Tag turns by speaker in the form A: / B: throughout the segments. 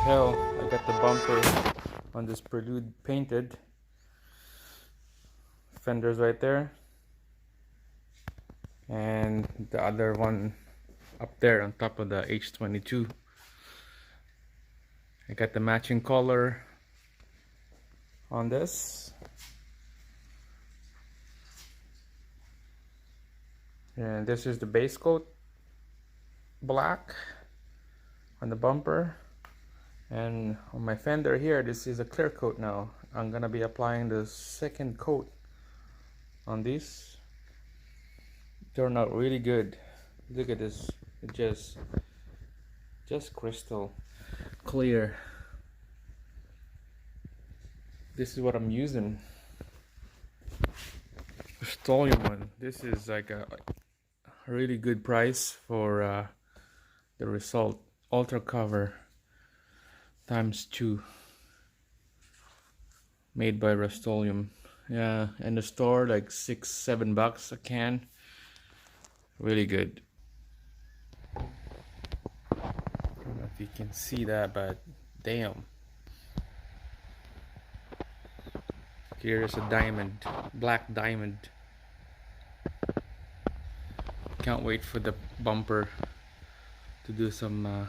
A: tell, I got the bumper on this Prelude painted. Fenders right there, and the other one up there on top of the H22. I got the matching color on this, and this is the base coat, black on the bumper, and on my fender here this is a clear coat. Now I'm gonna be applying the second coat on these. Turned out really good. Look at this, it just crystal clear. This is what I'm using, Rust-Oleum one. This is like a really good price for the result. Ultra cover ×2, made by Rust-Oleum. Yeah, in the store like $6-7 a can. Really good. I don't know if you can see that, but damn. Here's a diamond, black diamond. Can't wait for the bumper to do some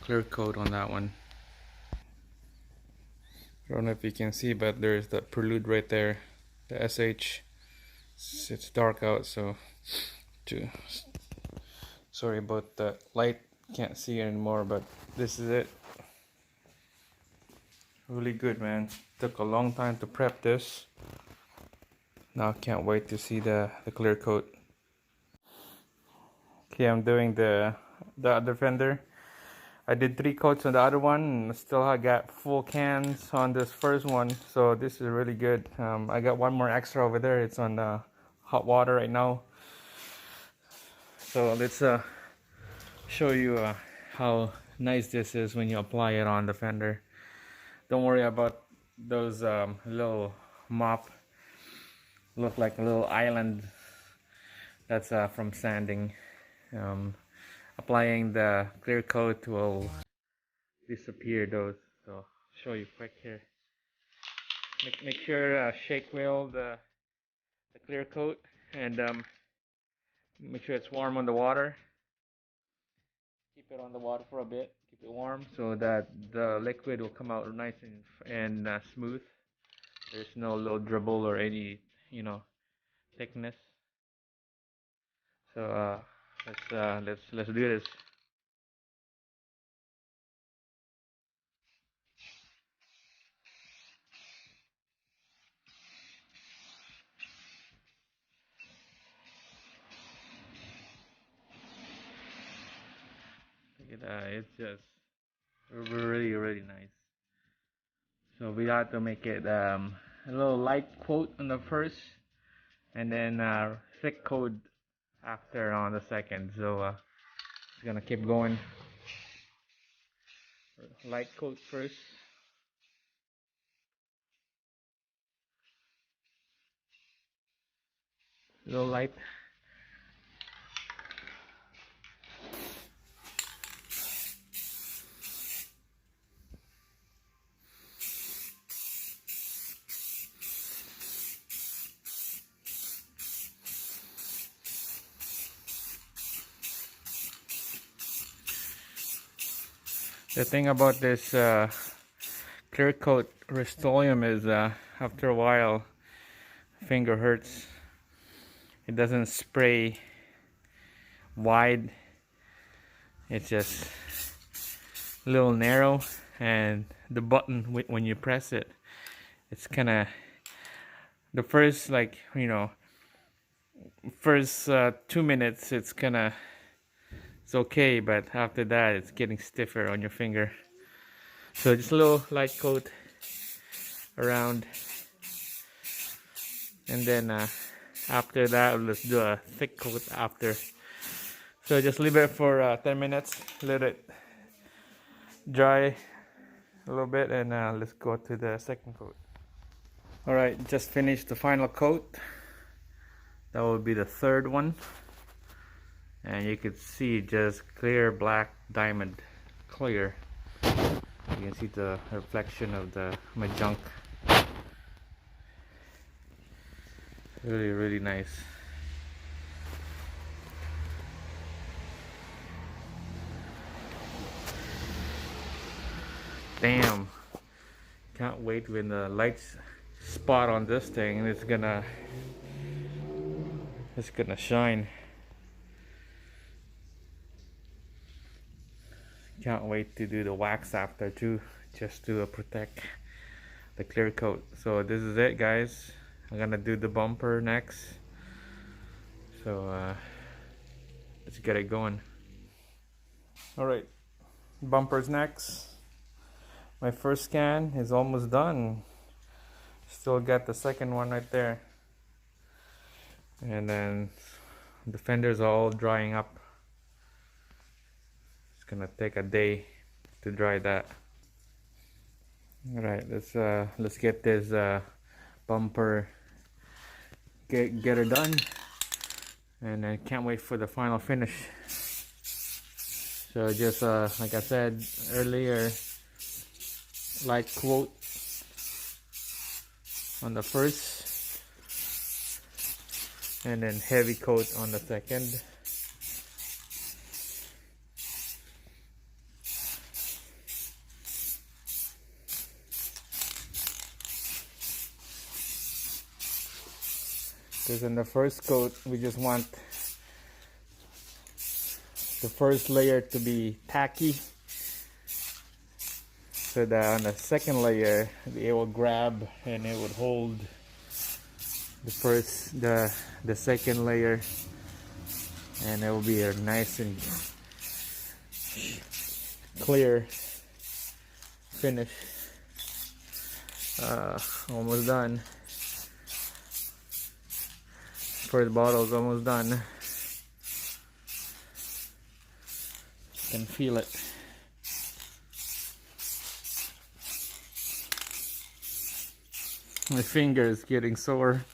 A: clear coat on that one. I don't know if you can see, but there's the Prelude right there, the SH. It's dark out, so sorry about the light, can't see it anymore, but this is it. Really good, man. Took a long time to prep this. Now can't wait to see the clear coat. Okay, I'm doing the other fender. I did 3 coats on the other one, and still I got full cans on this first one, so this is really good. I got one more extra over there. It's on hot water right now. So let's show you how nice this is when you apply it on the fender. Don't worry about those little mop, look like a little island. That's from sanding. Applying the clear coat will disappear those. So show you quick here. Make sure shake wheel the clear coat, and make sure it's warm on the water. Keep it on the water for a bit. Keep it warm so that the liquid will come out nice and smooth. There's no little dribble or any, thickness. So let's do this. Look at that. It's just really nice. So we have to make it a little light coat on the first, and then thick coat after on the second. So it's gonna keep going. Light coat first. Little light. The thing about this clear coat Rust-Oleum is after a while finger hurts. It doesn't spray wide. It's just a little narrow, and the button when you press it, it's kind of the first first 2 minutes it's okay, but after that it's getting stiffer on your finger. So just a little light coat around, and then after that let's do a thick coat after. So just leave it for 10 minutes, let it dry a little bit, and let's go to the second coat. Alright, just finished the final coat. That will be the third one, and you could see just clear black diamond, clear. You can see the reflection of my junk. Really nice. Damn, can't wait when the lights spot on this thing and it's gonna shine. Can't wait to do the wax after too, just to protect the clear coat. So this is it, guys. I'm gonna do the bumper next, so let's get it going. All right, bumper's next. My first scan is almost done. Still got the second one right there, and then the fenders are all drying up. It's gonna take a day to dry that. All right, let's get this bumper get it done, and I can't wait for the final finish. So just like I said earlier, light coat on the first, and then heavy coat on the second. Because in the first coat, we just want the first layer to be tacky, so that on the second layer it will grab and it would hold the second layer, and it will be a nice and clear finish. Almost done. First bottle is almost done. Can feel it. My finger is getting sore.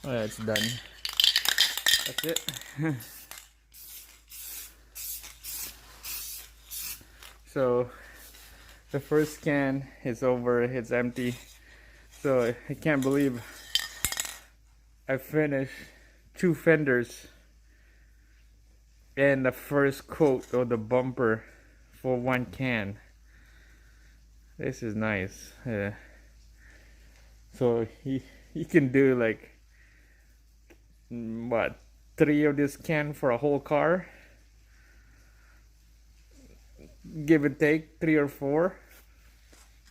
A: Alright, it's done. That's it. So the first scan is over, it's empty. So I can't believe I finished 2 fenders and the first coat of the bumper for 1 can. This is nice. So you can do like what, 3 of this can for a whole car, give and take 3 or 4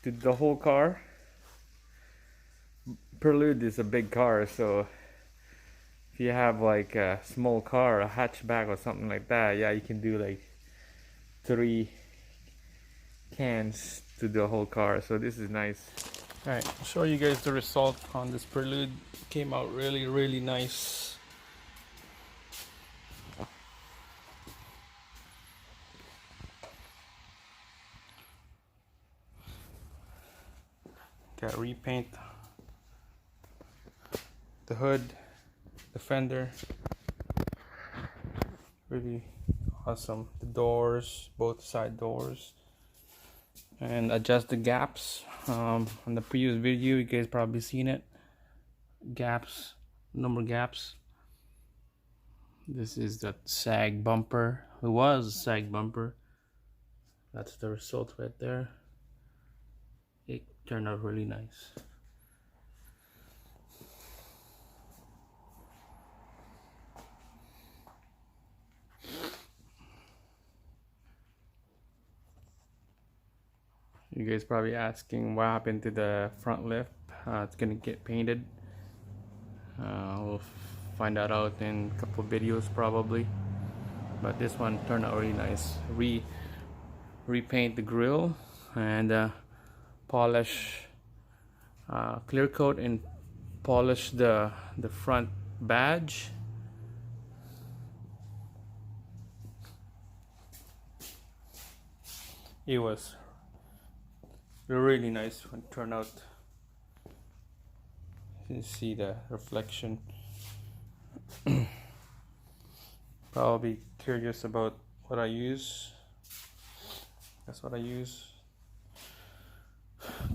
A: to the whole car. Prelude is a big car, so if you have like a small car, a hatchback or something like that, yeah, you can do like 3 cans to the whole car. So this is nice. Alright, I'll show you guys the result on this Prelude. Came out really nice. Got repaint the hood, the fender. Really awesome. The doors, both side doors, and adjust the gaps. On the previous video, you guys probably seen it. Gaps, number gaps. This is the sag bumper. It was a sag bumper. That's the result right there. It turned out really nice. You guys probably asking what happened to the front lift. It's gonna get painted. We'll find that out in a couple of videos probably. But this one turned out really nice. Repaint the grill and polish, clear coat and polish the front badge it was really nice when it turned out. You can see the reflection. Probably curious about what I use. That's what I use.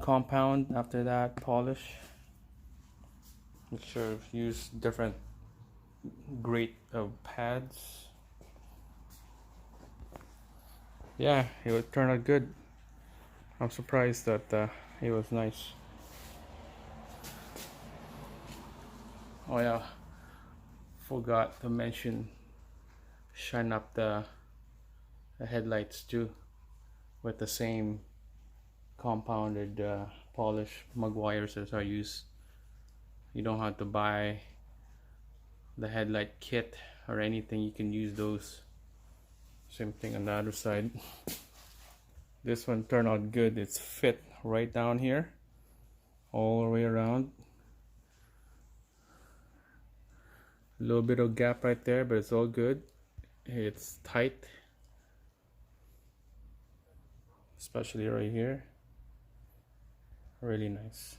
A: Compound, after that polish. Make sure to use different grade of pads. Yeah, it would turn out good. I'm surprised that it was nice. Oh yeah, forgot to mention, shine up the headlights too with the same compounded polish mug wires as I use. You don't have to buy the headlight kit or anything, you can use those. Same thing on the other side. This one turned out good. It's fit right down here all the way around. A little bit of gap right there, but it's all good. It's tight, especially right here. Really nice.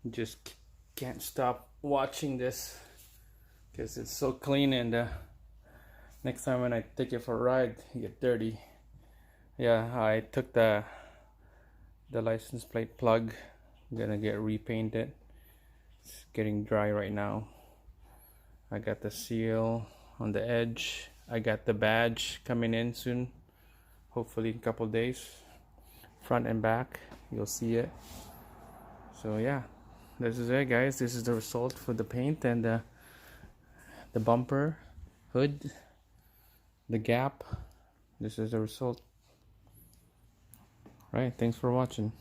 A: Just can't stop watching this because it's so clean, and next time when I take it for a ride, you get dirty. Yeah, I took the license plate plug. I'm gonna get repainted. It's getting dry right now. I got the seal on the edge. I got the badge coming in soon, hopefully in a couple days. Front and back, you'll see it. So yeah, this is it, guys. This is the result for the paint and the bumper, hood, the gap. This is the result. Right, thanks for watching.